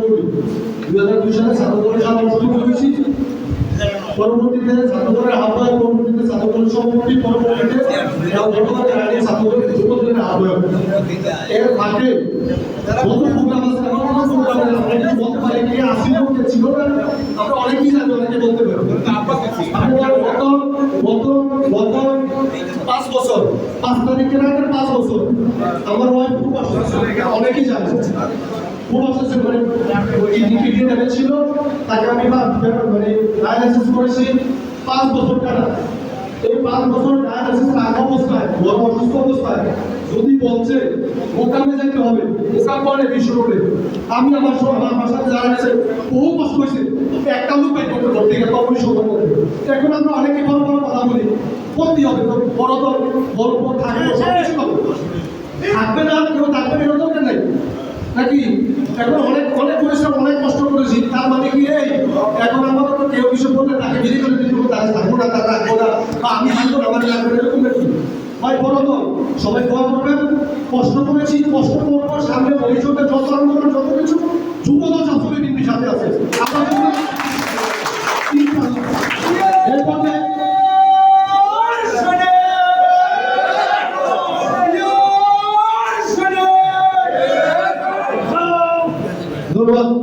করি 2002 সালে ছাত্র দলের সভাপতি করেছি, পরবর্তীতে ছাত্র দলের আহ্বায়ক, পরবর্তীতে ছাত্র দলের সভাপতি, পরবর্তীতে বর্তমান জাতীয় ছাত্র দলের যুব দলের আহ্বায়ক। এর ফাঁকে কত প্রোগ্রাম আছে, আমার কোনো প্রোগ্রামে আমরা কি বলতে পারি কি আসিল কে ছিল না, আমরা অনেকেই জানি, অনেকে বলতে পারি। গত 5 বছর 5 তারিখের আগের 5 বছর আমার ওয়াইফ খুব অসুস্থ, অনেকেই জানে খুব অসুস্থ, মানে কিডনি ছিল, তাকে আমি মানে ডায়ালিসিস করেছি 5 বছর টানা। এই 5 বছর ডায়ালিসিস থাকা অবস্থায়, বড় অসুস্থ অবস্থায় যদি বলছে মোকামে যেতে হবে, মোকাম পরে বিশ্ব রোডে, আমি আমার বাসায় যারা গেছে বহু কষ্ট হয়েছে, একটা লোক পাই করতে করতে গেলে তখনই সময় করবে। এখন আমরা অনেকে বড় বড় কথা বলি, করতে হবে, বড় দল বড় বড় থাকবে, সবকিছু থাকবে না, কেউ থাকবে না, দরকার নাই নাকি? এখন অনেক অনেক পরিশ্রম, অনেক কষ্ট করেছি, তার মানে কি এই এখন আমাদের তো কেউ কিছু বললে তাকে বিলি করে দিতে হবে, তাকে থাকবো না, তার রাখবো না, বা আমি থাকবো না, আমার রাখবো না, এরকম নাকি? ভাই বড় তো সবাই দোয়া করবেন, কষ্ট করেছি, কষ্ট করবো, সামনে ভবিষ্যতে যত আন্দোলন, যত কিছু যুবদল সবসময় বিএনপির সাথে আছে। ধন্যবাদ।